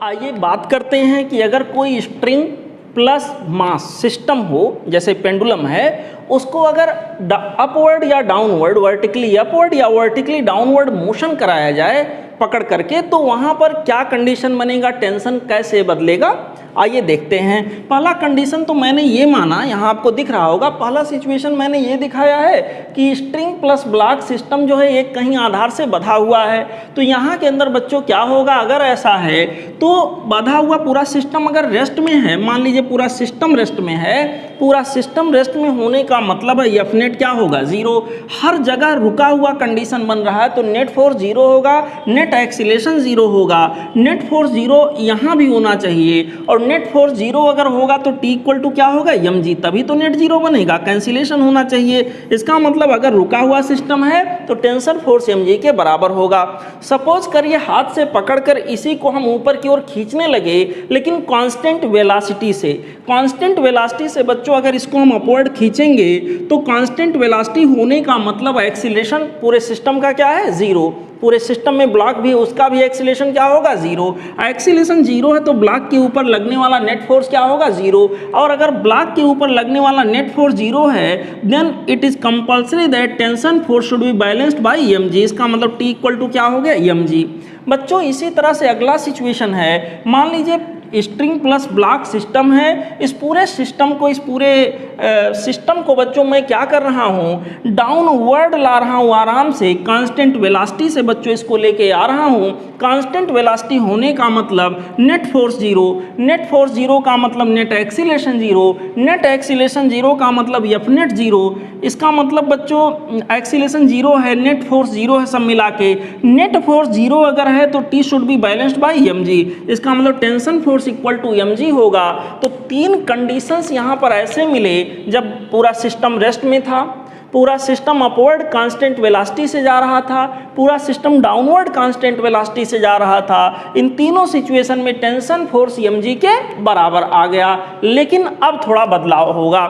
आइए बात करते हैं कि अगर कोई स्ट्रिंग प्लस मास सिस्टम हो, जैसे पेंडुलम है, उसको अगर अपवर्ड या डाउनवर्ड, वर्टिकली अपवर्ड या वर्टिकली डाउनवर्ड मोशन कराया जाए पकड़ करके, तो वहाँ पर क्या कंडीशन बनेगा, टेंशन कैसे बदलेगा, आइए देखते हैं। पहला कंडीशन तो मैंने ये माना, यहाँ आपको दिख रहा होगा, पहला सिचुएशन मैंने ये दिखाया है कि स्ट्रिंग प्लस ब्लॉक सिस्टम जो है एक कहीं आधार से बंधा हुआ है। तो यहाँ के अंदर बच्चों क्या होगा, अगर ऐसा है तो बंधा हुआ पूरा सिस्टम अगर रेस्ट में है, मान लीजिए पूरा सिस्टम रेस्ट में है, पूरा सिस्टम रेस्ट में होने का मतलब है एफ नेट क्या होगा, जीरो। हर जगह रुका हुआ कंडीशन बन रहा है तो नेट फोर्स जीरो होगा, नेट एक्सीलरेशन जीरो होगा। नेट फोर्स जीरो यहाँ भी होना चाहिए, और नेट फोर्स जीरो अगर होगा तो टी इक्वल टू क्या होगा, एम जी, तभी तो नेट जीरो बनेगा, कैंसिलेशन होना चाहिए। इसका मतलब अगर रुका हुआ सिस्टम है तो टेंशन फोर्स एम जी के बराबर होगा। सपोज करिए हाथ से पकड़कर इसी को हम ऊपर की ओर खींचने लगे, लेकिन कांस्टेंट वेलोसिटी से, कांस्टेंट वेलोसिटी से बच्चों अगर इसको हम अपवर्ड खींचेंगे तो कांस्टेंट वेलोसिटी होने का मतलब एक्सीलरेशन पूरे सिस्टम का क्या है, जीरो। पूरे सिस्टम में ब्लॉक भी, उसका भी एक्सीलरेशन क्या होगा, जीरो। एक्सीलरेशन जीरो है तो ब्लॉक के ऊपर लगने वाला नेट फोर्स क्या होगा, जीरो। और अगर ब्लॉक के ऊपर लगने वाला नेट फोर्स जीरो है, then it is compulsory that tension force should be balanced by m g. इसका मतलब टी इक्वल टू क्या हो गया, एम जी। बच्चों इसी तरह से अगला सिचुएशन है, मान लीजिए स्ट्रिंग प्लस ब्लॉक सिस्टम है। इस पूरे सिस्टम को, इस पूरे सिस्टम को बच्चों मैं क्या कर रहा हूँ, डाउनवर्ड ला रहा हूँ आराम से, कांस्टेंट वेलोसिटी से बच्चों इसको लेके आ रहा हूँ। कांस्टेंट वेलोसिटी होने का मतलब net force zero, net force zero का मतलब net acceleration zero, net acceleration zero का मतलब एफ नेट जीरो। इसका मतलब बच्चों एक्सीलरेशन जीरो है, नेट फोर्स जीरो है, सब मिला के नेट फोर्स जीरो अगर है तो t should be balanced by m g. इसका मतलब tension force equal to m g होगा। तो तीन कंडीशंस यहाँ पर ऐसे मिले जब पूरा सिस्टम रेस्ट में था, पूरा सिस्टम अपवर्ड कांस्टेंट वेलोसिटी से जा रहा था, पूरा सिस्टम डाउनवर्ड कांस्टेंट वेलोसिटी से जा रहा था। इन तीनों सिचुएशन में टेंशन फोर्स एम जी के बराबर आ गया। लेकिन अब थोड़ा बदलाव होगा।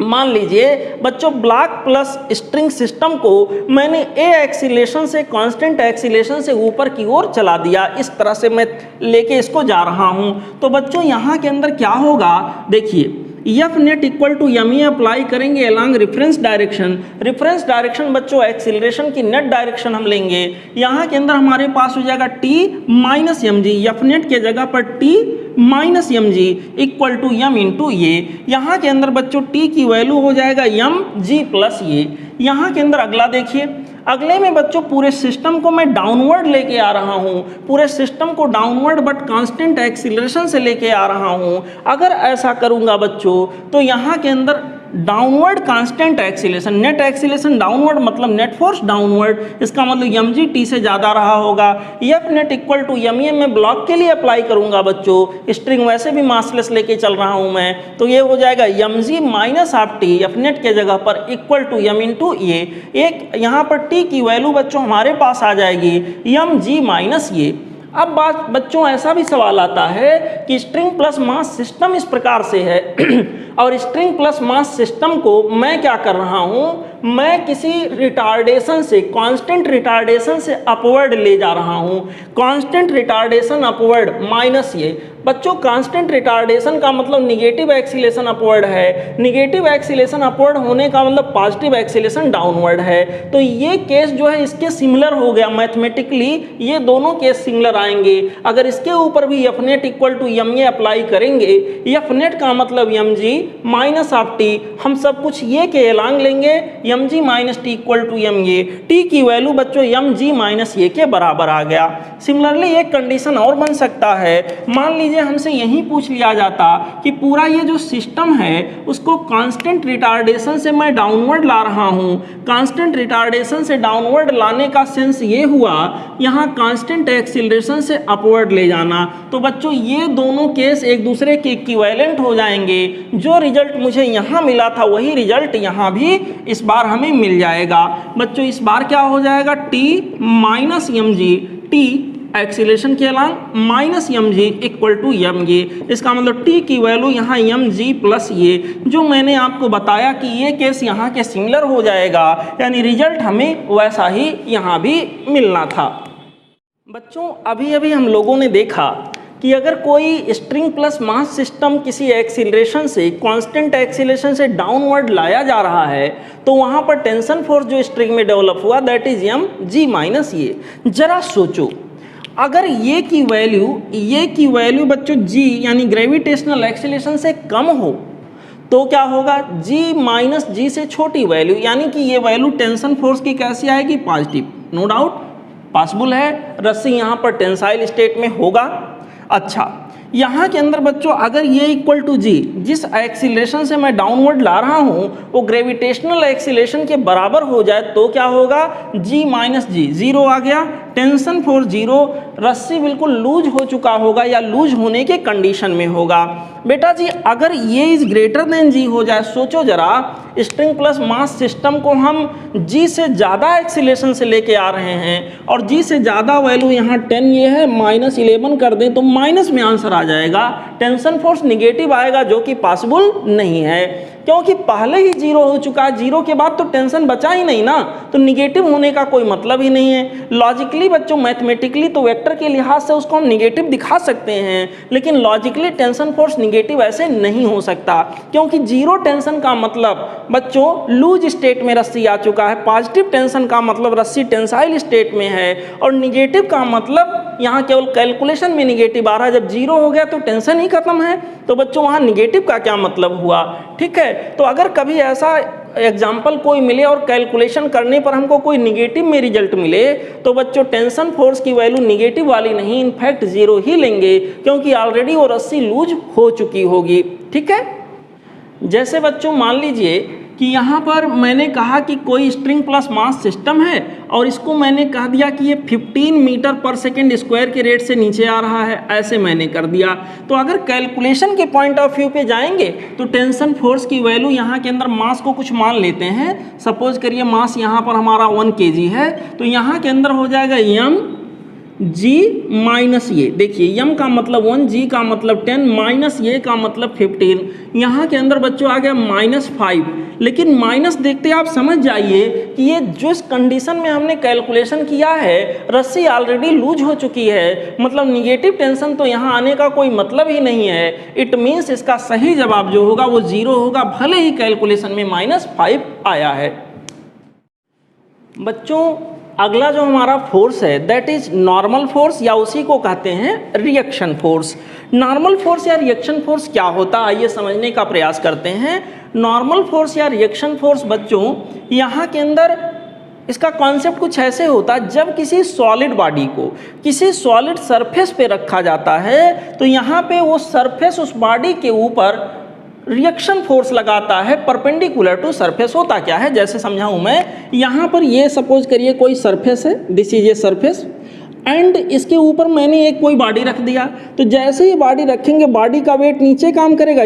मान लीजिए बच्चों ब्लॉक प्लस स्ट्रिंग सिस्टम को मैंने ए एक्सीलरेशन से कांस्टेंट एक्सीलरेशन से ऊपर की ओर चला दिया, इस तरह से मैं लेके इसको जा रहा हूँ। तो बच्चों यहाँ के अंदर क्या होगा, देखिए F net equal to m E apply करेंगे along reference direction. Reference direction बच्चों एक्सीलरेशन की नेट डायरेक्शन हम लेंगे। यहाँ के अंदर हमारे पास हो जाएगा T minus m g, F net के जगह पर T minus m g equal to m into ये। यहाँ के अंदर बच्चों टी की वैल्यू हो जाएगा एम जी प्लस ये। यहाँ के अंदर अगला देखिए, अगले में बच्चों पूरे सिस्टम को मैं डाउनवर्ड लेके आ रहा हूँ, पूरे सिस्टम को डाउनवर्ड बट कांस्टेंट एक्सीलरेशन से लेके आ रहा हूँ। अगर ऐसा करूँगा बच्चों तो यहाँ के अंदर downward constant acceleration, net acceleration downward मतलब नेट फोर्स डाउनवर्ड, इसका मतलब एम जी टी से ज़्यादा रहा होगा। F net equal to m e मैं ब्लॉक के लिए अप्लाई करूँगा बच्चों, स्ट्रिंग वैसे भी मासलेस लेके चल रहा हूँ मैं, तो ये हो जाएगा m g minus of t, f net के जगह पर इक्वल टू एम इंटू ये। एक यहाँ पर टी की वैल्यू बच्चों हमारे पास आ जाएगी एम जी माइनस ये। अब बात बच्चों ऐसा भी सवाल आता है कि स्ट्रिंग प्लस मास सिस्टम इस प्रकार से है और स्ट्रिंग प्लस मास सिस्टम को मैं क्या कर रहा हूँ, मैं किसी रिटार्डेशन से, कांस्टेंट रिटार्डेशन से अपवर्ड ले जा रहा हूँ। कांस्टेंट रिटार्डेशन अपवर्ड माइनस ये। बच्चों कांस्टेंट रिटार्डेशन का मतलब निगेटिव एक्सीलरेशन अपवर्ड है, निगेटिव एक्सीलरेशन अपवर्ड होने का मतलब पॉजिटिव एक्सीलरेशन डाउनवर्ड है। तो ये केस जो है इसके सिमिलर हो गया मैथमेटिकली, ये दोनों केस सिमिलर आएंगे। अगर इसके ऊपर भी f net equal to m a apply करेंगे, एफ नेट का मतलब m g minus of t, हम सब कुछ ये के एलांग लेंगे, m g minus t equal to m a. T की वैल्यू बच्चों एम जी माइनस ए के बराबर आ गया। सिमिलरली एक कंडीशन और बन सकता है, मान लीजिए हमसे यही पूछ लिया जाता कि पूरा ये जो सिस्टम है उसको कांस्टेंट रिटार्डेशन से मैं डाउनवर्ड ला रहा हूँ। कांस्टेंट रिटार्डेशन से डाउनवर्ड लाने का सेंस ये हुआ यहाँ कांस्टेंट एक्सीलरेशन से अपवर्ड ले जाना। तो बच्चों ये दोनों केस एक दूसरे के इक्विवेलेंट हो जाएंगे। जो रिजल्ट मुझे यहाँ मिला था वही रिजल्ट यहाँ भी इस बार हमें मिल जाएगा। बच्चों इस बार क्या हो जाएगा, T minus m g, T acceleration के along minus m g equal to m ये। इसका मतलब टी की वैल्यू यहाँ एम जी प्लस ये, जो मैंने आपको बताया कि ये केस यहाँ के सिमिलर हो जाएगा, यानी रिजल्ट हमें वैसा ही यहाँ भी मिलना था। बच्चों अभी अभी हम लोगों ने देखा कि अगर कोई स्ट्रिंग प्लस मास सिस्टम किसी एक्सीलरेशन से कांस्टेंट एक्सीलरेशन से डाउनवर्ड लाया जा रहा है तो वहाँ पर टेंशन फोर्स जो स्ट्रिंग में डेवलप हुआ that is m g minus ये। जरा सोचो अगर ये की वैल्यू बच्चों जी यानी ग्रेविटेशनल एक्सीलरेशन से कम हो तो क्या होगा, जी माइनस जी से छोटी वैल्यू, यानी कि ये वैल्यू टेंशन फोर्स की कैसी आएगी, पॉजिटिव। नो डाउट पॉसिबल है, रस्सी यहाँ पर टेंसाइल स्टेट में होगा। अच्छा यहाँ के अंदर बच्चों अगर ये इक्वल टू जी, जिस एक्सीलरेशन से मैं डाउनवर्ड ला रहा हूँ वो ग्रेविटेशनल एक्सीलरेशन के बराबर हो जाए तो क्या होगा, जी माइनस जी, जीरो आ गया, टेंशन फोर्स जीरो, रस्सी बिल्कुल लूज हो चुका होगा या लूज होने के कंडीशन में होगा। बेटा जी अगर ये इज ग्रेटर देन जी हो जाए, सोचो जरा स्ट्रिंग प्लस मास सिस्टम को हम जी से ज़्यादा एक्सीलरेशन से लेके आ रहे हैं और जी से ज़्यादा वैल्यू यहाँ 10 ये है, माइनस 11 कर दें तो माइनस में आंसर आ जाएगा, टेंशन फोर्स निगेटिव आएगा जो कि पॉसिबल नहीं है क्योंकि पहले ही जीरो हो चुका है, जीरो के बाद तो टेंशन बचा ही नहीं ना, तो निगेटिव होने का कोई मतलब ही नहीं है। लॉजिकली बच्चों मैथमेटिकली तो वेक्टर के लिहाज से उसको हम निगेटिव दिखा सकते हैं लेकिन लॉजिकली टेंशन फोर्स निगेटिव ऐसे नहीं हो सकता क्योंकि जीरो टेंशन का मतलब बच्चों लूज स्टेट में रस्सी आ चुका है, पॉजिटिव टेंशन का मतलब रस्सी टेंसाइल स्टेट में है और निगेटिव का मतलब यहाँ केवल कैलकुलेशन में निगेटिव आ रहा है। जब जीरो हो गया तो टेंशन ही खत्म है, तो बच्चों वहाँ निगेटिव का क्या मतलब हुआ, ठीक है। तो अगर कभी ऐसा एग्जाम्पल कोई मिले और कैलकुलेशन करने पर हमको कोई निगेटिव में रिजल्ट मिले तो बच्चों टेंशन फोर्स की वैल्यू निगेटिव वाली नहीं, इनफैक्ट जीरो ही लेंगे क्योंकि ऑलरेडी वो रस्सी लूज हो चुकी होगी, ठीक है। जैसे बच्चों मान लीजिए कि यहाँ पर मैंने कहा कि कोई स्ट्रिंग प्लस मास सिस्टम है और इसको मैंने कह दिया कि ये 15 मीटर पर सेकेंड स्क्वायर के रेट से नीचे आ रहा है, ऐसे मैंने कर दिया। तो अगर कैलकुलेशन के पॉइंट ऑफ व्यू पे जाएंगे तो टेंशन फोर्स की वैल्यू यहाँ के अंदर मास को कुछ मान लेते हैं, सपोज करिए मास यहाँ पर हमारा 1 kg है तो यहाँ के अंदर हो जाएगा यम जी माइनस ये, देखिए यम का मतलब 1, जी का मतलब 10, माइनस ये का मतलब 15, यहाँ के अंदर बच्चों आ गया -5। लेकिन माइनस देखते आप समझ जाइए कि ये जिस कंडीशन में हमने कैलकुलेशन किया है रस्सी ऑलरेडी लूज हो चुकी है, मतलब निगेटिव टेंशन तो यहाँ आने का कोई मतलब ही नहीं है। इट मीन्स इसका सही जवाब जो होगा वो जीरो होगा, भले ही कैलकुलेशन में -5 आया है। बच्चों अगला जो हमारा फोर्स है दैट इज नॉर्मल फोर्स या उसी को कहते हैं रिएक्शन फोर्स। नॉर्मल फोर्स या रिएक्शन फोर्स क्या होता है आइए समझने का प्रयास करते हैं। नॉर्मल फोर्स या रिएक्शन फोर्स बच्चों यहाँ के अंदर इसका कॉन्सेप्ट कुछ ऐसे होता है, जब किसी सॉलिड बॉडी को किसी सॉलिड सरफेस पे रखा जाता है तो यहाँ पे वो सरफेस उस बॉडी के ऊपर रिएक्शन फोर्स लगाता है परपेंडिकुलर टू सरफेस। होता क्या है जैसे समझाऊं मैं, यहाँ पर ये सपोज करिए कोई सरफेस है, this is a surface and इसके ऊपर मैंने एक कोई बॉडी रख दिया, तो जैसे ही बॉडी रखेंगे बॉडी का वेट नीचे काम करेगा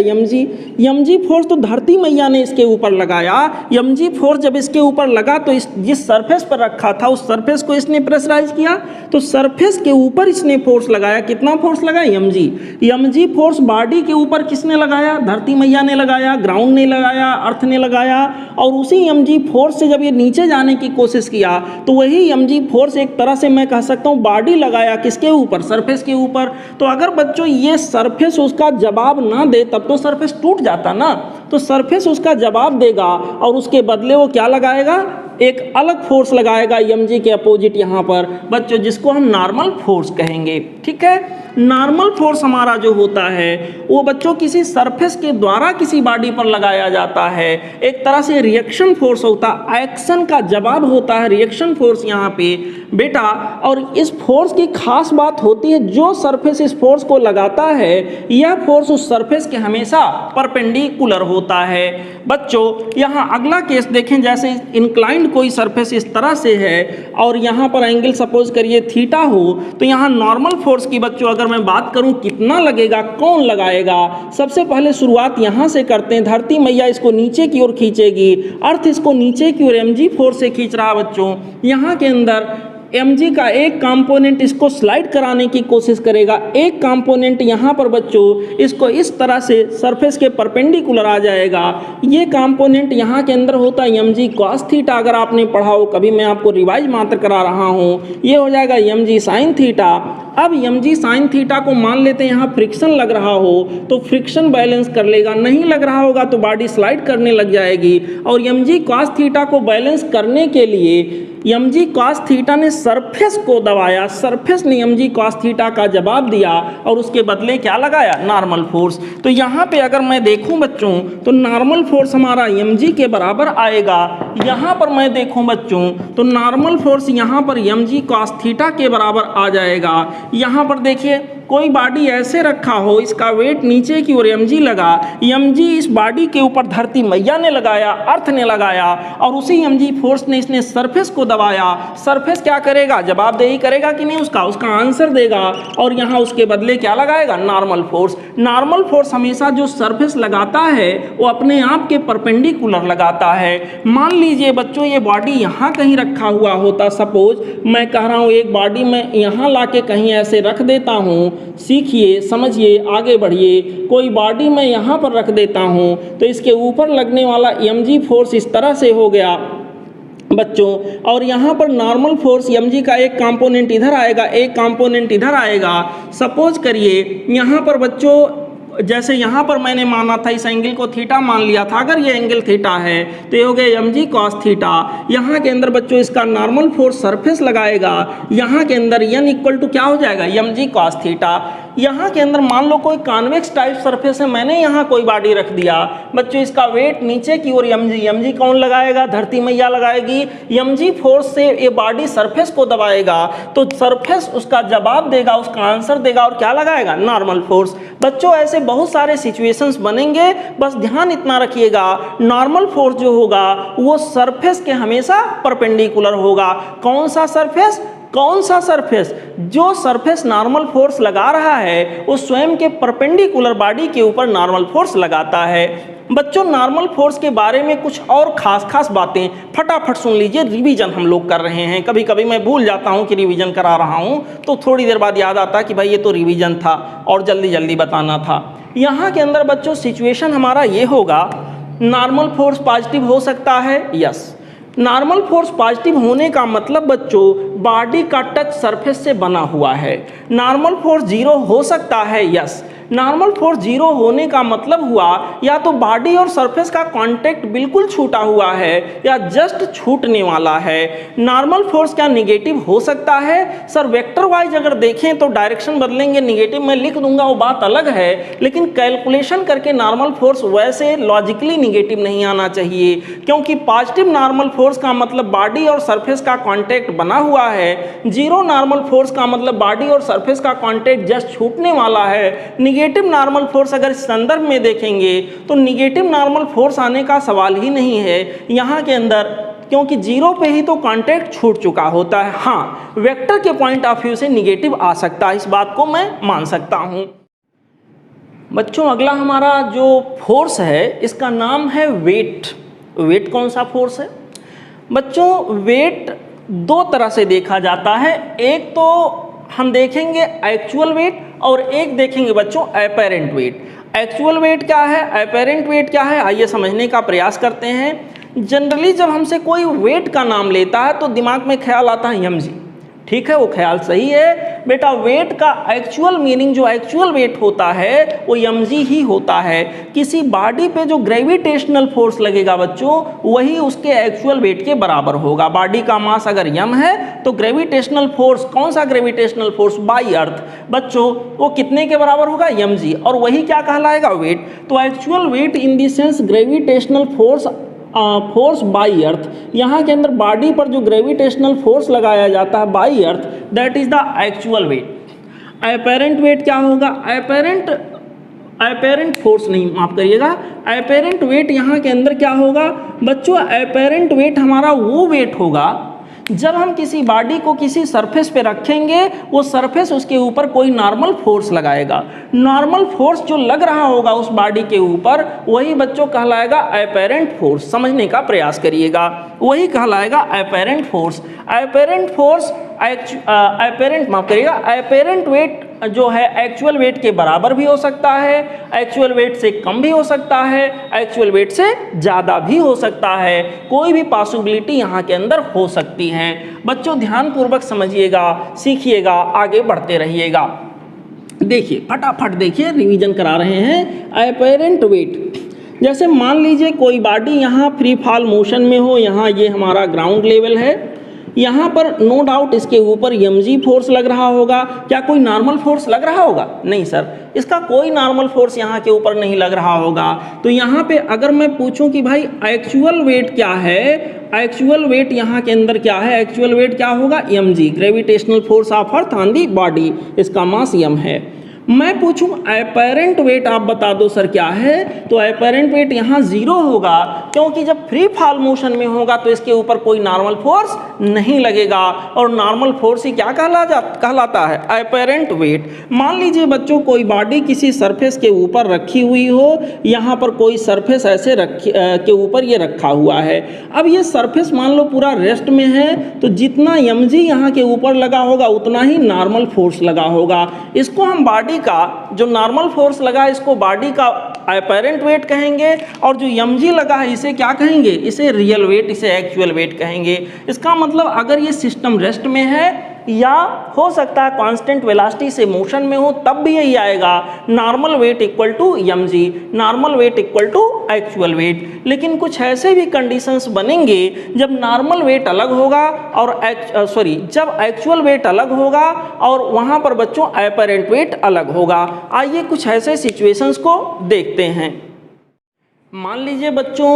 mg फोर्स तो धरती मैया ने इसके ऊपर लगाया। mg फोर्स जब इसके ऊपर लगा तो इस जिस सरफेस पर रखा था उस सरफेस को इसने प्रेशराइज किया, तो सरफेस के ऊपर इसने फोर्स लगाया, कितना फोर्स लगाया mg फोर्स बॉडी के ऊपर किसने लगाया, धरती मैया ने लगाया, ग्राउंड ने लगाया, अर्थ ने लगाया। और उसी mg फोर्स से जब ये नीचे जाने की कोशिश किया तो वही mg फोर्स एक तरह से मैं कह सकता हूँ बॉडी लगाया किसके ऊपर, सरफेस के ऊपर। तो अगर बच्चों ये सरफेस उसका जवाब ना दे तब तो सरफेस टूट जाता ना, तो सरफेस उसका जवाब देगा और उसके बदले वो क्या लगाएगा, एक अलग फोर्स लगाएगा mg के अपोजिट यहाँ पर बच्चों, जिसको हम नॉर्मल फोर्स कहेंगे, ठीक है। नॉर्मल फोर्स हमारा जो होता है वो बच्चों किसी सरफेस के द्वारा किसी बॉडी पर लगाया जाता है, एक तरह से रिएक्शन फोर्स होता है, एक्शन का जवाब होता है रिएक्शन फोर्स यहाँ पे बेटा। और इस फोर्स की खास बात होती है जो सरफेस इस फोर्स को लगाता है यह फोर्स उस सरफेस के हमेशा परपेंडिकुलर होता है। बच्चों यहाँ अगला केस देखें, जैसे इंक्लाइंड कोई सरफेस इस तरह से है और यहाँ पर एंगल सपोज करिए थीटा हो, तो यहाँ नॉर्मल फोर्स की बच्चों अगर मैं बात करूँ कितना लगेगा, कौन लगाएगा। सबसे पहले शुरुआत यहाँ से करते हैं, धरती मैया इसको नीचे की ओर खींचेगी, अर्थ इसको नीचे की ओर mg फोर्स से खींच रहा बच्चों। यहाँ के अंदर mg का एक कंपोनेंट इसको स्लाइड कराने की कोशिश करेगा, एक कंपोनेंट यहाँ पर बच्चों इसको इस तरह से सरफेस के परपेंडिकुलर आ जाएगा। ये कंपोनेंट यहाँ के अंदर होता है mg cos थीटा, अगर आपने पढ़ा हो कभी, मैं आपको रिवाइज मात्र करा रहा हूँ। ये हो जाएगा mg sin थीटा। अब mg sin थीटा को मान लेते हैं यहाँ फ्रिक्शन लग रहा हो तो फ्रिक्शन बैलेंस कर लेगा, नहीं लग रहा होगा तो बॉडी स्लाइड करने लग जाएगी। और mg cos थीटा को बैलेंस करने के लिए mg cos थीटा ने सरफेस को दबाया, सरफेस ने mg cos थीटा का जवाब दिया और उसके बदले क्या लगाया, नॉर्मल फोर्स। तो यहाँ पे अगर मैं देखूं बच्चों तो नॉर्मल फोर्स हमारा mg के बराबर आएगा। यहाँ पर मैं देखूं बच्चों तो नॉर्मल फोर्स यहाँ पर mg cos थीटा के बराबर आ जाएगा। यहाँ पर देखिए कोई बॉडी ऐसे रखा हो, इसका वेट नीचे की ओर mg लगा, mg इस बॉडी के ऊपर धरती मैया ने लगाया, अर्थ ने लगाया और उसी mg फोर्स ने इसने सरफेस को दबाया। सरफेस क्या करेगा, जवाबदेही करेगा कि नहीं, उसका आंसर देगा और यहाँ उसके बदले क्या लगाएगा, नॉर्मल फोर्स। नॉर्मल फोर्स हमेशा जो सरफेस लगाता है वो अपने आप के परपेंडिकुलर लगाता है। मान लीजिए बच्चों ये बॉडी यहाँ कहीं रखा हुआ होता, सपोज मैं कह रहा हूँ एक बॉडी में यहाँ ला के कहीं ऐसे रख देता हूँ, सीखिए समझिए आगे बढ़िए। कोई बॉडी मैं यहाँ पर रख देता हूँ तो इसके ऊपर लगने वाला mg फोर्स इस तरह से हो गया बच्चों, और यहाँ पर नॉर्मल फोर्स mg का एक कंपोनेंट इधर आएगा, एक कंपोनेंट इधर आएगा। सपोज करिए यहाँ पर बच्चों जैसे यहाँ पर मैंने माना था इस एंगल को थीटा मान लिया था, अगर ये एंगल थीटा है तो ये हो गया mg cos थीटा। यहाँ के अंदर बच्चों इसका नॉर्मल फोर्स सरफेस लगाएगा, यहाँ के अंदर n इक्वल टू क्या हो जाएगा, mg cos थीटा। यहाँ के अंदर मान लो कोई कॉन्वेक्स टाइप सरफेस है, मैंने यहाँ कोई बॉडी रख दिया बच्चों, इसका वेट नीचे की ओर mg कौन लगाएगा, धरती मैया लगाएगी। mg फोर्स से ये बॉडी सरफेस को दबाएगा तो सरफेस उसका जवाब देगा, उसका आंसर देगा और क्या लगाएगा, नॉर्मल फोर्स। बच्चों ऐसे बहुत सारे सिचुएशंस बनेंगे, बस ध्यान इतना रखिएगा नॉर्मल फोर्स जो होगा वो सरफेस के हमेशा परपेंडिकुलर होगा। कौन सा सरफेस, कौन सा सरफेस, जो सरफेस नॉर्मल फोर्स लगा रहा है वो स्वयं के परपेंडिकुलर बॉडी के ऊपर नॉर्मल फोर्स लगाता है। बच्चों नॉर्मल फोर्स के बारे में कुछ और खास बातें फटाफट सुन लीजिए, रिवीजन हम लोग कर रहे हैं। कभी कभी मैं भूल जाता हूं कि रिवीजन करा रहा हूं तो थोड़ी देर बाद याद आता कि भाई ये तो रिवीजन था और जल्दी बताना था। यहाँ के अंदर बच्चों सिचुएशन हमारा ये होगा, नॉर्मल फोर्स पॉजिटिव हो सकता है, यस। नॉर्मल फोर्स पॉजिटिव होने का मतलब बच्चों बॉडी का टच सरफेस से बना हुआ है। नॉर्मल फोर्स जीरो हो सकता है, यस। नॉर्मल फोर्स जीरो होने का मतलब हुआ या तो बॉडी और सरफेस का कांटेक्ट बिल्कुल छूटा हुआ है या जस्ट छूटने वाला है। नॉर्मल फोर्स क्या निगेटिव हो सकता है, सर वेक्टर वाइज अगर देखें तो डायरेक्शन बदलेंगे, निगेटिव मैं लिख दूंगा वो बात अलग है, लेकिन कैलकुलेशन करके नॉर्मल फोर्स वैसे लॉजिकली निगेटिव नहीं आना चाहिए, क्योंकि पॉजिटिव नॉर्मल फोर्स का मतलब बॉडी और सरफेस का कांटेक्ट बना हुआ है, जीरो नॉर्मल फोर्स का मतलब बॉडी और सरफेस का कांटेक्ट जस्ट छूटने वाला है। निगेटिव नॉर्मल फोर्स अगर इस संदर्भ में देखेंगे तो निगेटिव नॉर्मल फोर्स आने का सवाल ही नहीं है यहाँ के अंदर, क्योंकि जीरो पे ही तो कांटेक्ट छूट चुका होता है। हाँ, वेक्टर के पॉइंट ऑफ व्यू से निगेटिव आ सकता है, इस बात को मैं मान सकता हूँ। बच्चों अगला हमारा जो फोर्स है इसका नाम है वेट। वेट कौन सा फोर्स है बच्चों, वेट दो तरह से देखा जाता है, एक तो हम देखेंगे एक्चुअल वेट और एक देखेंगे बच्चों अपेरेंट वेट। एक्चुअल वेट क्या है, अपेरेंट वेट क्या है, आइए समझने का प्रयास करते हैं। जनरली जब हमसे कोई वेट का नाम लेता है तो दिमाग में ख्याल आता है mg, ठीक है, वो ख्याल सही है बेटा। वेट का एक्चुअल मीनिंग, जो एक्चुअल वेट होता है वो mg ही होता है। किसी बॉडी पे जो ग्रेविटेशनल फोर्स लगेगा बच्चों वही उसके एक्चुअल वेट के बराबर होगा। बॉडी का मास अगर m है तो ग्रेविटेशनल फोर्स, कौन सा ग्रेविटेशनल फोर्स, बाई अर्थ बच्चों, वो कितने के बराबर होगा, mg, और वही क्या कहलाएगा, वेट। तो actual weight in the sense gravitational force by earth, यहाँ के अंदर बॉडी पर जो ग्रेविटेशनल फोर्स लगाया जाता है by earth, that is the actual wait. Apparent wait क्या होगा, अपेरेंट फोर्स नहीं, माफ करिएगा, अपेरेंट वेट यहाँ के अंदर क्या होगा बच्चों, अपेरेंट वेट हमारा वो वेट होगा जब हम किसी बॉडी को किसी सरफेस पे रखेंगे, वो सरफेस उसके ऊपर कोई नॉर्मल फोर्स लगाएगा, नॉर्मल फोर्स जो लग रहा होगा उस बॉडी के ऊपर वही बच्चों कहलाएगा अपेरेंट फोर्स। समझने का प्रयास करिएगा, वही कहलाएगा apparent force. Apparent force apparent माफ करिएगा अपेरेंट वेट जो है एक्चुअल वेट के बराबर भी हो सकता है, एक्चुअल वेट से कम भी हो सकता है, एक्चुअल वेट से ज़्यादा भी हो सकता है। कोई भी पॉसिबिलिटी यहाँ के अंदर हो सकती है। बच्चों ध्यानपूर्वक समझिएगा, सीखिएगा, आगे बढ़ते रहिएगा। देखिए फटाफट देखिए, रिवीजन करा रहे हैं। अपेरेंट वेट, जैसे मान लीजिए कोई बॉडी यहाँ फ्री फॉल मोशन में हो, यहाँ ये हमारा ग्राउंड लेवल है, यहाँ पर नो डाउट इसके ऊपर mg फोर्स लग रहा होगा। क्या कोई नॉर्मल फोर्स लग रहा होगा? नहीं सर, इसका कोई नॉर्मल फोर्स यहाँ के ऊपर नहीं लग रहा होगा। तो यहाँ पे अगर मैं पूछूं कि भाई एक्चुअल वेट क्या है, एक्चुअल वेट यहाँ के अंदर क्या है, एक्चुअल वेट क्या होगा? mg, gravitational force of earth on the body, इसका मास m है। मैं पूछूं अपेरेंट वेट आप बता दो सर क्या है, तो अपेरेंट वेट यहाँ 0 होगा, क्योंकि जब फ्री फॉल मोशन में होगा तो इसके ऊपर कोई नॉर्मल फोर्स नहीं लगेगा, और नॉर्मल फोर्स ही क्या कहलाता है? Apparent wait. मान लीजिए बच्चों कोई बॉडी किसी सरफेस के ऊपर रखी हुई हो, यहाँ पर कोई सरफेस ऐसे के ऊपर ये रखा हुआ है। अब ये सरफेस मान लो पूरा रेस्ट में है, तो जितना mg यहाँ के ऊपर लगा होगा उतना ही नॉर्मल फोर्स लगा होगा। इसको हम बॉडी का जो नॉर्मल फोर्स लगा इसको बॉडी का अपेरेंट वेट कहेंगे, और जो mg लगा है इसे क्या कहेंगे? इसे रियल वेट, इसे एक्चुअल वेट कहेंगे। इसका मतलब अगर ये सिस्टम रेस्ट में है या हो सकता है कांस्टेंट वेलोसिटी से मोशन में हो, तब भी यही आएगा, normal weight equal to mg, normal weight equal to actual weight. लेकिन कुछ ऐसे भी कंडीशंस बनेंगे जब नॉर्मल वेट अलग होगा और जब एक्चुअल वेट अलग होगा और वहाँ पर बच्चों अपेरेंट वेट अलग होगा। आइए कुछ ऐसे सिचुएशंस को देखते हैं। मान लीजिए बच्चों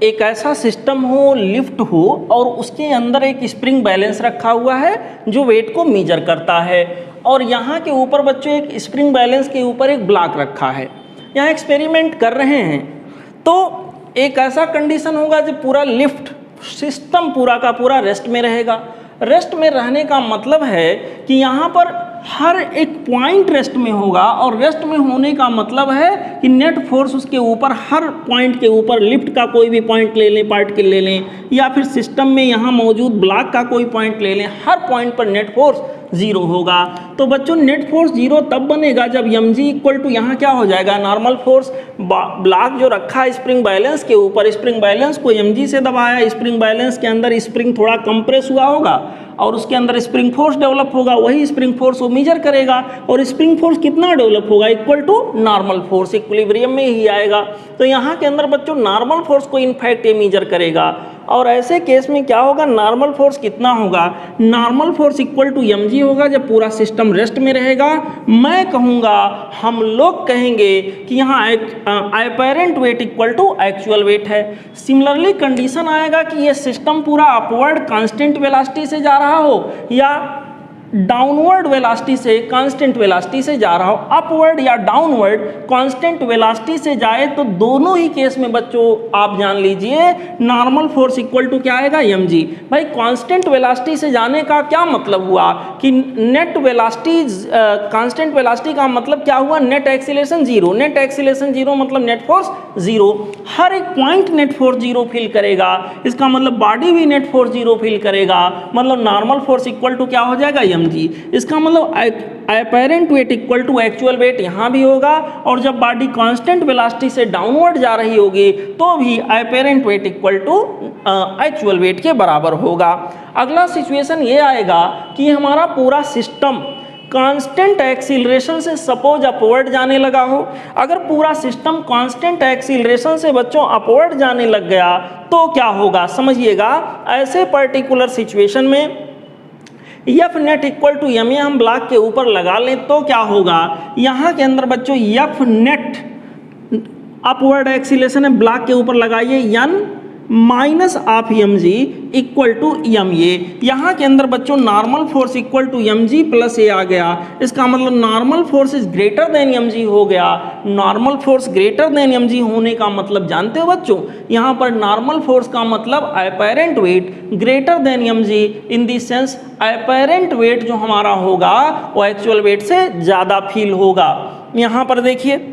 एक ऐसा सिस्टम हो, लिफ्ट हो, और उसके अंदर एक स्प्रिंग बैलेंस रखा हुआ है जो वेट को मेजर करता है, और यहाँ के ऊपर बच्चों एक स्प्रिंग बैलेंस के ऊपर एक ब्लॉक रखा है। यहाँ एक्सपेरिमेंट कर रहे हैं, तो एक ऐसा कंडीशन होगा जब पूरा लिफ्ट सिस्टम पूरा का पूरा रेस्ट में रहेगा। रेस्ट में रहने का मतलब है कि यहाँ पर हर एक पॉइंट रेस्ट में होगा, और रेस्ट में होने का मतलब है कि नेट फोर्स उसके ऊपर, हर पॉइंट के ऊपर, लिफ्ट का कोई भी पॉइंट ले लें, पार्टिकल ले लें, या फिर सिस्टम में यहाँ मौजूद ब्लॉक का कोई पॉइंट ले लें, हर पॉइंट पर नेट फोर्स 0 होगा। तो बच्चों नेट फोर्स 0 तब बनेगा जब mg इक्वल टू यहाँ क्या हो जाएगा? Normal force. ब्लॉक जो रखा है स्प्रिंग बैलेंस के ऊपर, स्प्रिंग बैलेंस को mg से दबाया, स्प्रिंग बैलेंस के अंदर स्प्रिंग थोड़ा कंप्रेस हुआ होगा और उसके अंदर स्प्रिंग फोर्स डेवलप होगा, वही स्प्रिंग फोर्स वो मेजर करेगा, और स्प्रिंग फोर्स कितना डेवलप होगा? Equal to normal force, equilibrium में ही आएगा। तो यहाँ के अंदर बच्चों नॉर्मल फोर्स को इनफैक्ट ये मेजर करेगा, और ऐसे केस में क्या होगा? नॉर्मल फोर्स कितना होगा? Normal force equal to mg होगा जब पूरा सिस्टम रेस्ट में रहेगा। मैं कहूँगा, हम लोग कहेंगे कि यहाँ apparent weight equal to actual weight है। सिमिलरली कंडीशन आएगा कि ये सिस्टम पूरा अपवर्ड कांस्टेंट वेलोसिटी से जा रहा हो या डाउनवर्ड वेलोसिटी से कांस्टेंट वेलोसिटी से जा रहा हो। अपवर्ड या डाउनवर्ड कांस्टेंट वेलोसिटी से जाए तो दोनों ही केस में बच्चों आप जान लीजिए नॉर्मल फोर्स इक्वल टू क्या आएगा? mg। भाई कांस्टेंट वेलोसिटी से जाने का क्या मतलब हुआ कि नेट वेलोसिटी, कांस्टेंट वेलोसिटी का मतलब क्या हुआ? Net acceleration 0। नेट एक्सीलरेशन 0 मतलब नेट फोर्स 0। हर एक पॉइंट नेट फोर्स 0 फील करेगा, इसका मतलब बॉडी भी नेट फोर्स 0 फील करेगा, मतलब नॉर्मल फोर्स इक्वल टू क्या हो जाएगा? mg। इसका मतलब apparent weight equal to actual weight यहाँ भी होगा, और जब बॉडी कांस्टेंट वेलोसिटी से डाउनवर्ड जा रही होगी तो भी apparent weight equal to actual weight के बराबर होगा। अगला सिचुएशन ये आएगा कि हमारा पूरा सिस्टम कांस्टेंट एक्सीलरेशन से सपोज अपवर्ड जाने लगा हो। अगर पूरा सिस्टम कांस्टेंट एक्सीलरेशन से बच्चों अपवर्ड जाने लग गया तो क्या होगा? समझिएगा, ऐसे पर्टिकुलर सिचुएशन में f net equal to m a हम ब्लॉक के ऊपर लगा लें तो क्या होगा? यहाँ के अंदर बच्चों एफ नेट अपवर्ड एक्सीलरेशन है, ब्लॉक के ऊपर लगाइए n minus of mg equal to ma। यहाँ के अंदर बच्चों normal force equal to mg plus a आ गया। इसका मतलब normal force is greater than mg हो गया। Normal force greater than mg होने का मतलब जानते हो बच्चों? यहाँ पर नॉर्मल फोर्स का मतलब apparent weight greater than mg, in the sense apparent wait जो हमारा होगा वो एक्चुअल वेट से ज़्यादा फील होगा। यहाँ पर देखिए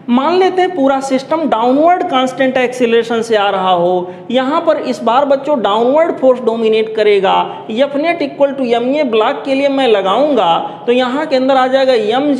मान लेते हैं पूरा सिस्टम डाउनवर्ड कांस्टेंट एक्सीलरेशन से आ रहा हो, यहाँ पर इस बार बच्चों डाउनवर्ड फोर्स डोमिनेट करेगा। F net equal to m a block के लिए मैं लगाऊंगा तो यहाँ के अंदर आ जाएगा m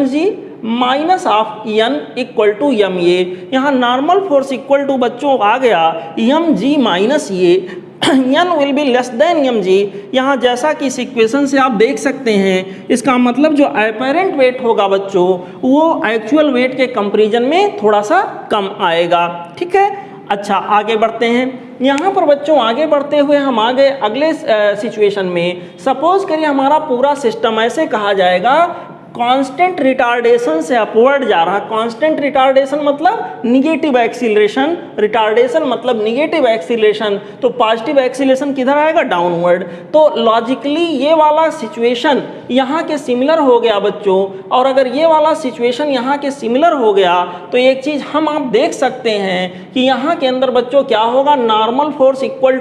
g minus of n equal to m a. यहाँ नॉर्मल फोर्स इक्वल टू बच्चों आ गया m g minus a, n will be less than m g. यहाँ जैसा कि इस इक्वेशन से आप देख सकते हैं, इसका मतलब जो अपैरेंट वेट होगा बच्चों वो एक्चुअल वेट के कंपैरिजन में थोड़ा सा कम आएगा। ठीक है, अच्छा आगे बढ़ते हैं। यहाँ पर बच्चों आगे बढ़ते हुए हम आगे अगले सिचुएशन में, सपोज करिए हमारा पूरा सिस्टम ऐसे कहा जाएगा कांस्टेंट रिटार्डेशन से अपवर्ड जा रहा। कांस्टेंट रिटार्डेशन मतलब निगेटिव एक्सीलरेशन, रिटार्डेशन मतलब निगेटिव एक्सीलरेशन, तो पॉजिटिव एक्सीलरेशन किधर आएगा? डाउनवर्ड। तो लॉजिकली ये वाला सिचुएशन यहाँ के सिमिलर हो गया बच्चों, और अगर ये वाला सिचुएशन यहाँ के सिमिलर हो गया तो एक चीज़ हम आप देख सकते हैं कि यहाँ के अंदर बच्चों क्या होगा? Normal force equal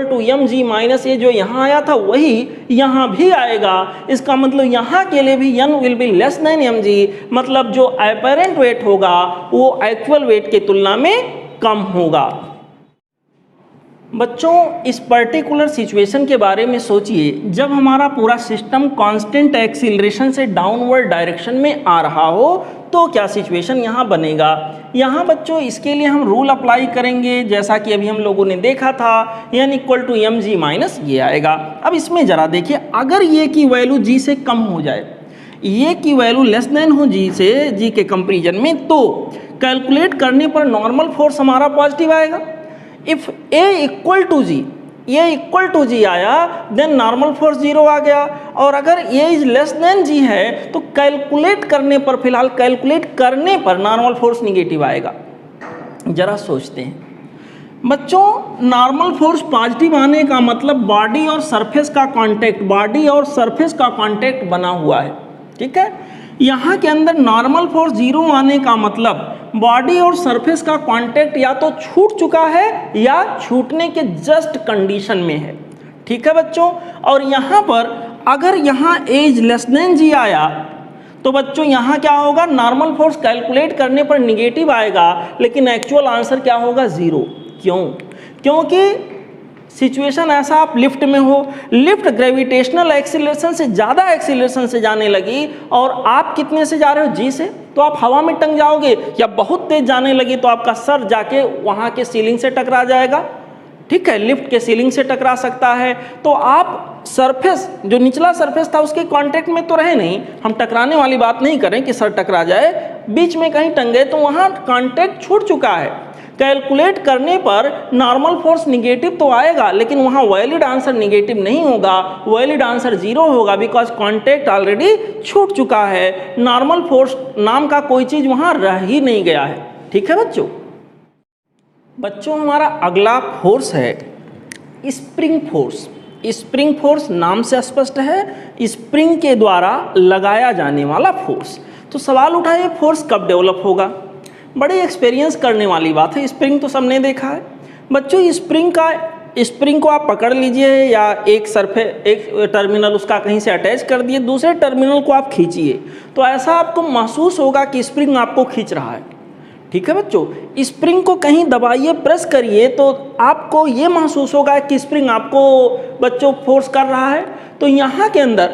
to m g minus a, जो यहाँ आया था वही यहाँ भी आएगा। इसका मतलब यहाँ के लिए भी n will be less than m g, मतलब जो अपैरेंट वेट होगा वो एक्चुअल वेट की तुलना में कम होगा। बच्चों इस पर्टिकुलर सिचुएशन के बारे में सोचिए, जब हमारा पूरा सिस्टम कांस्टेंट एक्सीलरेशन से डाउनवर्ड डायरेक्शन में आ रहा हो तो क्या सिचुएशन यहाँ बनेगा। यहाँ बच्चों इसके लिए हम रूल अप्लाई करेंगे जैसा कि अभी हम लोगों ने देखा था, n equal to m g minus ये आएगा। अब इसमें ज़रा देखिए, अगर ये की वैल्यू g से कम हो जाए, ये की वैल्यू लेस देन हो g के कंपेरिजन में, तो कैलकुलेट करने पर नॉर्मल फोर्स हमारा पॉजिटिव आएगा। इफ a इक्वल टू जी आया देन नॉर्मल फोर्स 0 आ गया, और अगर a is less than g है तो कैलकुलेट करने पर, फिलहाल कैलकुलेट करने पर नॉर्मल फोर्स निगेटिव आएगा। जरा सोचते हैं बच्चों, नॉर्मल फोर्स पॉजिटिव आने का मतलब बॉडी और सरफेस का कांटेक्ट बना हुआ है। ठीक है, यहाँ के अंदर नॉर्मल फोर्स 0 आने का मतलब बॉडी और सरफेस का कांटेक्ट या तो छूट चुका है या छूटने के जस्ट कंडीशन में है। ठीक है बच्चों, और यहाँ पर अगर यहाँ एज लेस देन जी आया तो बच्चों यहाँ क्या होगा? नॉर्मल फोर्स कैलकुलेट करने पर निगेटिव आएगा, लेकिन एक्चुअल आंसर क्या होगा? 0। क्यों? क्योंकि सिचुएशन ऐसा, आप लिफ्ट में हो, लिफ्ट ग्रेविटेशनल एक्सीलरेशन से ज़्यादा एक्सीलरेशन से जाने लगी और आप कितने से जा रहे हो? g से, तो आप हवा में टंग जाओगे, या बहुत तेज जाने लगी तो आपका सर जाके वहाँ के सीलिंग से टकरा जाएगा। ठीक है, लिफ्ट के सीलिंग से टकरा सकता है, तो आप सरफेस, जो निचला सरफेस था उसके कांटेक्ट में तो रहे नहीं, हम टकराने वाली बात नहीं करें कि सर टकरा जाए, बीच में कहीं टंगे तो वहाँ कांटेक्ट छूट चुका है। कैलकुलेट करने पर नॉर्मल फोर्स निगेटिव तो आएगा, लेकिन वहाँ वैलिड आंसर निगेटिव नहीं होगा, वैलिड आंसर 0 होगा, बिकॉज कांटेक्ट ऑलरेडी छूट चुका है। नॉर्मल फोर्स नाम का कोई चीज़ वहाँ रह ही नहीं गया है। ठीक है बच्चों हमारा अगला फोर्स है स्प्रिंग फोर्स। स्प्रिंग फोर्स नाम से स्पष्ट है, स्प्रिंग के द्वारा लगाया जाने वाला फोर्स। तो सवाल उठा, ये फोर्स कब डेवलप होगा? बड़ी एक्सपीरियंस करने वाली बात है। स्प्रिंग तो सबने देखा है बच्चों। स्प्रिंग को आप पकड़ लीजिए, या एक टर्मिनल उसका कहीं से अटैच कर दिए, दूसरे टर्मिनल को आप खींचिए, तो ऐसा आपको महसूस होगा कि स्प्रिंग आपको खींच रहा है। ठीक है बच्चों, स्प्रिंग को कहीं दबाइए, प्रेस करिए, तो आपको ये महसूस होगा कि स्प्रिंग आपको बच्चों फोर्स कर रहा है। तो यहाँ के अंदर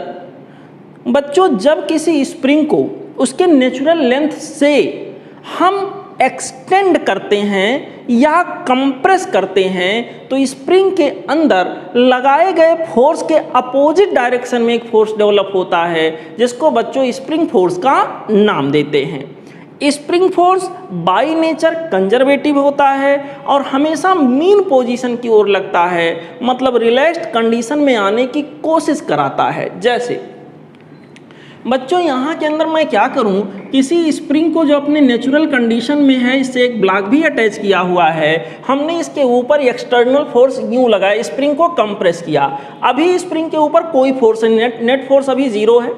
बच्चों जब किसी स्प्रिंग को उसके नेचुरल लेंथ से हम एक्सटेंड करते हैं या कंप्रेस करते हैं, तो स्प्रिंग के अंदर लगाए गए फोर्स के अपोजिट डायरेक्शन में एक फोर्स डेवलप होता है, जिसको बच्चों स्प्रिंग फोर्स का नाम देते हैं। Spring force by nature conservative होता है और हमेशा मीन पोजीशन की ओर लगता है, मतलब रिलैक्स्ड कंडीशन में आने की कोशिश कराता है। जैसे बच्चों यहाँ के अंदर मैं क्या करूँ, किसी स्प्रिंग को जो अपने नेचुरल कंडीशन में है, इससे एक ब्लॉक भी अटैच किया हुआ है, हमने इसके ऊपर एक्सटर्नल फोर्स यूँ लगाया, स्प्रिंग को कंप्रेस किया। अभी स्प्रिंग के ऊपर कोई फोर्स नहीं, नेट फोर्स अभी 0 है,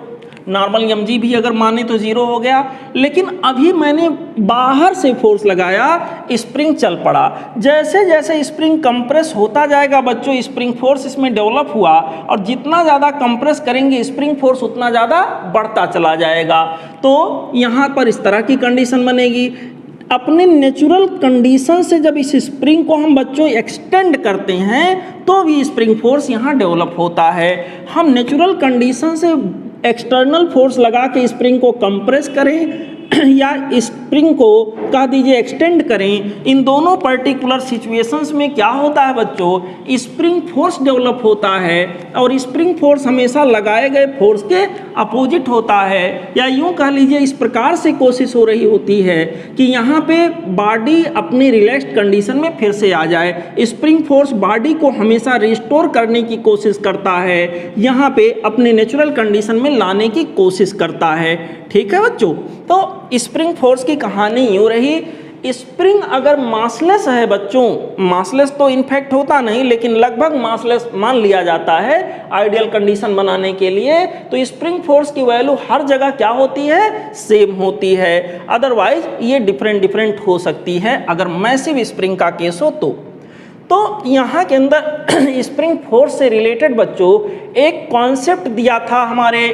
नॉर्मल mg भी अगर माने तो 0 हो गया। लेकिन अभी मैंने बाहर से फोर्स लगाया, स्प्रिंग चल पड़ा। जैसे जैसे स्प्रिंग कंप्रेस होता जाएगा बच्चों, स्प्रिंग फोर्स इसमें डेवलप हुआ, और जितना ज़्यादा कंप्रेस करेंगे स्प्रिंग फोर्स उतना ज़्यादा बढ़ता चला जाएगा। तो यहाँ पर इस तरह की कंडीशन बनेगी। अपने नेचुरल कंडीशन से जब इस स्प्रिंग को हम बच्चों एक्सटेंड करते हैं तो भी स्प्रिंग फोर्स यहाँ डेवलप होता है। हम नेचुरल कंडीशन से एक्सटर्नल फोर्स लगा के स्प्रिंग को कंप्रेस करें या स्प्रिंग को कह दीजिए एक्सटेंड करें, इन दोनों पर्टिकुलर सिचुएशंस में क्या होता है बच्चों, स्प्रिंग फोर्स डेवलप होता है। और स्प्रिंग फोर्स हमेशा लगाए गए फोर्स के अपोजिट होता है, या यूं कह लीजिए इस प्रकार से कोशिश हो रही होती है कि यहाँ पे बॉडी अपनी रिलैक्स्ड कंडीशन में फिर से आ जाए। स्प्रिंग फोर्स बॉडी को हमेशा रिस्टोर करने की कोशिश करता है, यहाँ पे अपने नेचुरल कंडीशन में लाने की कोशिश करता है। ठीक है बच्चों, तो स्प्रिंग फोर्स की कहानी यूं रही। स्प्रिंग अगर मासलेस है बच्चों, मासलेस तो इनफैक्ट होता नहीं लेकिन लगभग मासलेस मान लिया जाता है आइडियल कंडीशन बनाने के लिए, तो स्प्रिंग फोर्स की वैल्यू हर जगह क्या होती है, सेम होती है। अदरवाइज ये डिफरेंट हो सकती है अगर मैसिव स्प्रिंग का केस हो तो यहाँ के अंदर स्प्रिंग फोर्स से रिलेटेड बच्चों एक कॉन्सेप्ट दिया था हमारे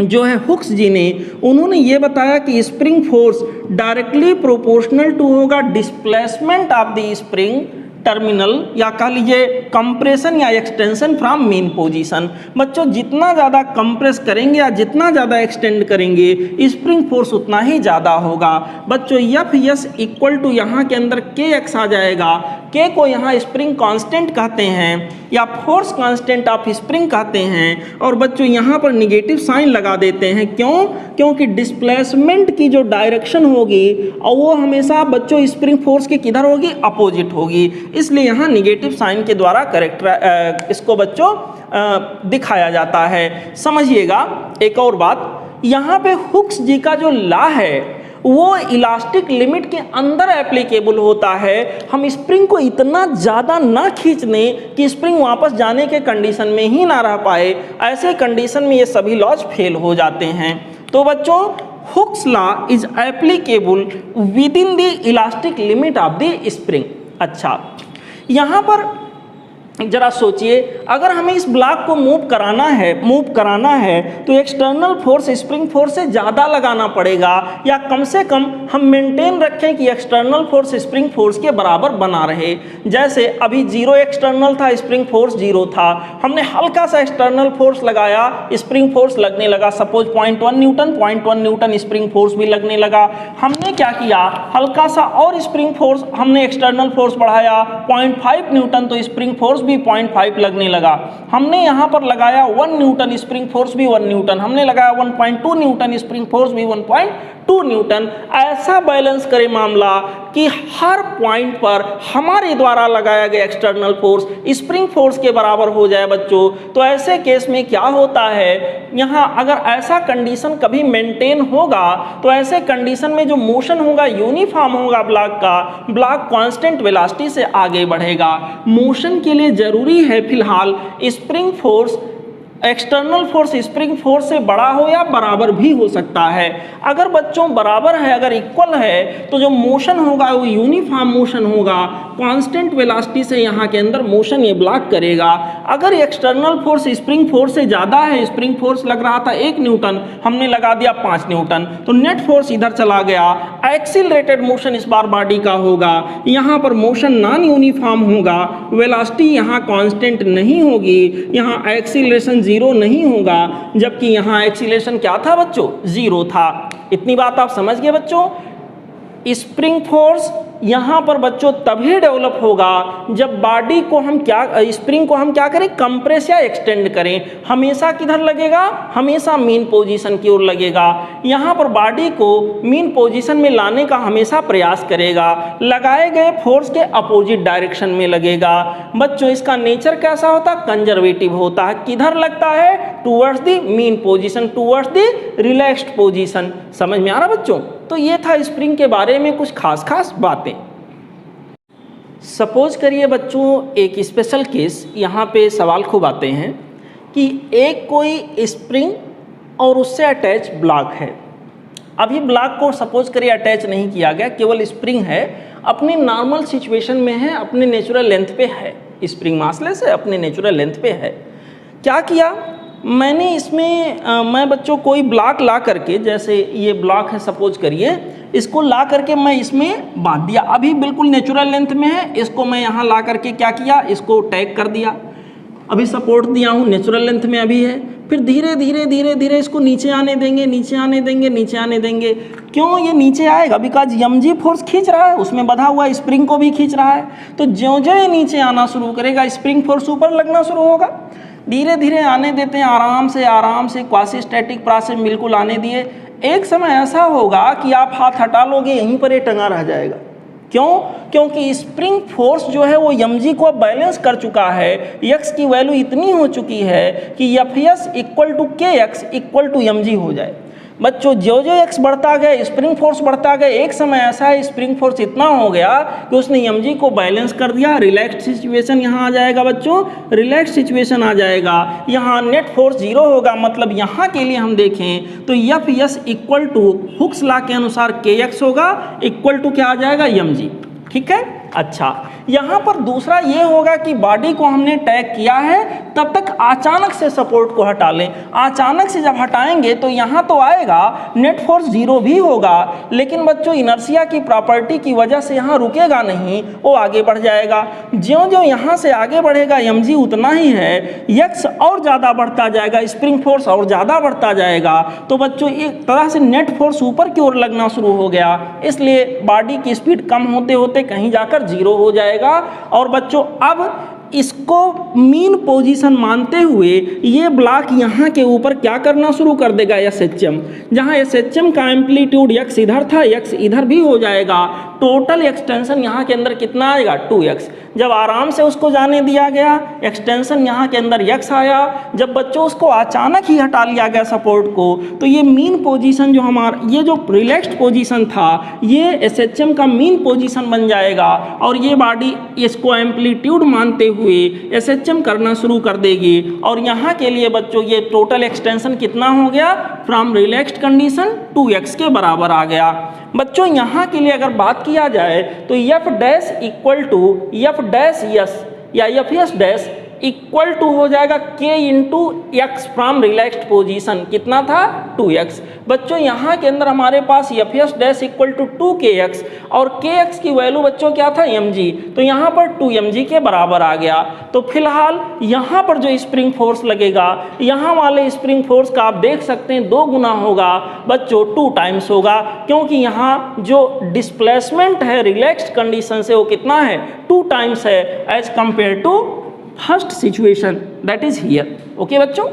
जो है हुक्स जी ने। उन्होंने ये बताया कि spring force directly proportional to होगा displacement of the spring terminal, या कह लीजिए कंप्रेशन या एक्सटेंशन फ्रॉम मेन पोजीशन। बच्चों जितना ज़्यादा कंप्रेस करेंगे या जितना ज़्यादा एक्सटेंड करेंगे स्प्रिंग फोर्स उतना ही ज़्यादा होगा। बच्चों एफ एस इक्वल टू यहाँ के अंदर के एक्स आ जाएगा। के को यहाँ स्प्रिंग कांस्टेंट कहते हैं या फोर्स कांस्टेंट ऑफ स्प्रिंग कहते हैं। और बच्चों यहाँ पर निगेटिव साइन लगा देते हैं, क्यों? क्योंकि डिस्प्लेसमेंट की जो डायरेक्शन होगी और वो हमेशा बच्चों स्प्रिंग फोर्स के किधर होगी, अपोजिट होगी, इसलिए यहाँ निगेटिव साइन के द्वारा इसको बच्चों दिखाया जाता है। समझिएगा एक और बात, यहाँ पे हुक्स जी का जो लॉ है वो इलास्टिक लिमिट के अंदर एप्लीकेबल होता है। हम स्प्रिंग को इतना ज़्यादा ना खींच दें कि स्प्रिंग वापस जाने के कंडीशन में ही ना रह पाए, ऐसे कंडीशन में ये सभी लॉज फेल हो जाते हैं। तो बच्चों Hooke's law is applicable with in the elastic limit of the spring. अच्छा, यहाँ पर जरा सोचिए, अगर हमें इस ब्लॉक को मूव कराना है तो एक्सटर्नल फोर्स स्प्रिंग फोर्स से ज़्यादा लगाना पड़ेगा, या कम से कम हम मेंटेन रखें कि एक्सटर्नल फोर्स स्प्रिंग फोर्स के बराबर बना रहे। जैसे अभी 0 एक्सटर्नल था, स्प्रिंग फोर्स 0 था, हमने हल्का सा एक्सटर्नल फोर्स लगाया, स्प्रिंग फोर्स लगने लगा, सपोज 0.1 न्यूटन स्प्रिंग फोर्स भी लगने लगा। हमने क्या किया, हल्का सा और स्प्रिंग फोर्स हमने एक्सटर्नल फोर्स बढ़ाया 0.5 न्यूटन, तो स्प्रिंग फोर्स 0.5 लगने लगा। हमने यहां पर लगाया 1 न्यूटन, स्प्रिंग फोर्स भी 1 न्यूटन, हमने लगाया 1.2 न्यूटन, स्प्रिंग फोर्स भी 1.2 न्यूटन। ऐसा बैलेंस करे मामला कि हर पॉइंट पर हमारे द्वारा लगाया गया एक्सटर्नल फोर्स स्प्रिंग फोर्स के बराबर हो जाए बच्चों। तो ऐसे केस में क्या होता है, यहां अगर ऐसा कंडीशन कभी मेंटेन होगा तो ऐसे कंडीशन में जो मोशन होगा यूनिफॉर्म होगा ब्लॉक का, ब्लॉक कांस्टेंट वेलोसिटी से आगे बढ़ेगा। मोशन के लिए जरूरी है फिलहाल spring force external force spring force से बड़ा हो या बराबर भी हो सकता है। अगर बच्चों बराबर है, अगर इक्वल है, तो जो मोशन होगा वो यूनिफॉर्म मोशन होगा, कांस्टेंट वेलोसिटी से यहाँ के अंदर मोशन ये ब्लॉक करेगा। अगर एक्सटर्नल फोर्स स्प्रिंग फोर्स से ज़्यादा है, स्प्रिंग फोर्स लग रहा था 1 न्यूटन, हमने लगा दिया 5 न्यूटन, तो नेट फोर्स इधर चला गया। एक्सीलरेटेड मोशन इस बार बॉडी का होगा, यहाँ पर मोशन नॉन यूनिफॉर्म होगा, वेलोसिटी यहाँ कांस्टेंट नहीं होगी, यहाँ एक्सीलरेशन 0 नहीं होगा, जबकि यहाँ एक्सीलरेशन क्या था बच्चों, 0 था। इतनी बात आप समझ गए बच्चों। स्प्रिंग फोर्स यहाँ पर बच्चों तभी डेवलप होगा जब बॉडी को हम स्प्रिंग को हम क्या करें, कंप्रेस या एक्सटेंड करें। हमेशा किधर लगेगा, हमेशा मीन पोजीशन की ओर लगेगा। यहाँ पर बॉडी को मीन पोजीशन में लाने का हमेशा प्रयास करेगा, लगाए गए फोर्स के अपोजिट डायरेक्शन में लगेगा। बच्चों इसका नेचर कैसा होता है, कंजर्वेटिव होता है। किधर लगता है, towards the mean position, towards the relaxed position. समझ में आ रहा बच्चों। तो ये था स्प्रिंग के बारे में कुछ खास बातें। सपोज करिए बच्चों एक स्पेशल केस, यहाँ पे सवाल खूब आते हैं कि एक कोई स्प्रिंग और उससे अटैच ब्लॉक है। अभी ब्लॉक को सपोज करिए अटैच नहीं किया गया, केवल स्प्रिंग है, अपनी नॉर्मल सिचुएशन में है, अपने नेचुरल लेंथ पे है, स्प्रिंग मासलेस है, अपने नेचुरल लेंथ पे है। क्या किया मैंने इसमें मैं बच्चों कोई ब्लॉक ला करके, जैसे ये ब्लॉक है सपोज करिए, इसको ला करके मैं इसमें बांध दिया, अभी बिल्कुल नेचुरल लेंथ में है, इसको मैं यहाँ ला करके क्या किया, इसको टैग कर दिया, अभी सपोर्ट दिया हूँ, नेचुरल लेंथ में अभी है। फिर धीरे धीरे धीरे धीरे इसको नीचे आने देंगे, नीचे आने देंगे, नीचे आने देंगे। क्यों ये नीचे आएगा? बिकॉज mg फोर्स खींच रहा है, उसमें बधा हुआ स्प्रिंग को भी खींच रहा है। तो ज्यों ज्यों ये नीचे आना शुरू करेगा स्प्रिंग फोर्स ऊपर लगना शुरू होगा। धीरे धीरे आने देते हैं, आराम से क्वासी स्टैटिक प्रोसेस बिल्कुल आने दिए। एक समय ऐसा होगा कि आप हाथ हटा लोगे, यहीं पर ये टंगा रह जाएगा। क्यों? क्योंकि स्प्रिंग फोर्स जो है वो mg को बैलेंस कर चुका है, x की वैल्यू इतनी हो चुकी है कि Fs equal to kx equal to mg हो जाए। बच्चों जो जो x बढ़ता गया स्प्रिंग फोर्स बढ़ता गया, एक समय ऐसा है स्प्रिंग फोर्स इतना हो गया कि उसने mg को बैलेंस कर दिया। रिलैक्स सिचुएशन यहाँ आ जाएगा बच्चों, रिलैक्स सिचुएशन आ जाएगा, यहाँ नेट फोर्स जीरो होगा। मतलब यहाँ के लिए हम देखें तो Fs equal to Hooke's law के अनुसार kx होगा, इक्वल टू क्या आ जाएगा, mg। ठीक है। अच्छा, यहाँ पर दूसरा ये होगा कि बॉडी को हमने टैग किया है, तब तक अचानक से सपोर्ट को हटा लें। अचानक से जब हटाएंगे तो यहाँ तो आएगा, नेट फोर्स जीरो भी होगा, लेकिन बच्चों इनर्शिया की प्रॉपर्टी की वजह से यहाँ रुकेगा नहीं, वो आगे बढ़ जाएगा। ज्यों ज्यों यहाँ से आगे बढ़ेगा mg उतना ही है, x और ज़्यादा बढ़ता जाएगा, स्प्रिंग फोर्स और ज़्यादा बढ़ता जाएगा। तो बच्चों एक तरह से नेट फोर्स ऊपर की ओर लगना शुरू हो गया, इसलिए बॉडी की स्पीड कम होते होते कहीं जाकर जीरो हो जाएगा। और बच्चों अब इसको मीन पोजीशन मानते हुए ये ब्लॉक यहाँ के ऊपर क्या करना शुरू कर देगा, SHM। जहाँ SHM का एम्पलीट्यूड x इधर था, x इधर भी हो जाएगा। टोटल एक्सटेंशन यहाँ के अंदर कितना आएगा, 2x। जब आराम से उसको जाने दिया गया, एक्सटेंशन यहाँ के अंदर x आया। जब बच्चों उसको अचानक ही हटा लिया गया सपोर्ट को, तो ये मीन पोजीशन जो हमारा ये जो रिलैक्स्ड पोजीशन था, ये SHM का मीन पोजीशन बन जाएगा। और ये बॉडी इसको एम्पलीट्यूड मानते हुए SHM करना शुरू कर देगी। और यहाँ के लिए बच्चों ये टोटल एक्सटेंशन कितना हो गया, फ्रॉम रिलैक्स्ड कंडीशन 2x के बराबर आ गया। बच्चों यहाँ के लिए अगर बात किया जाए तो F dash equal to F dash s या Fs डैश इक्वल टू हो जाएगा k into x from relaxed position. कितना था, 2x। बच्चों यहाँ के अंदर हमारे पास Fs dash equal to 2kx और kx की वैल्यू बच्चों क्या था, mg। तो यहाँ पर 2mg के बराबर आ गया। तो फिलहाल यहाँ पर जो स्प्रिंग फोर्स लगेगा, यहाँ वाले स्प्रिंग फोर्स का आप देख सकते हैं 2 गुना होगा बच्चों, 2 टाइम्स होगा, क्योंकि यहाँ जो डिस्प्लेसमेंट है रिलैक्स्ड कंडीशन से वो कितना है, 2 टाइम्स है as compare to first situation that is here. Okay बच्चों।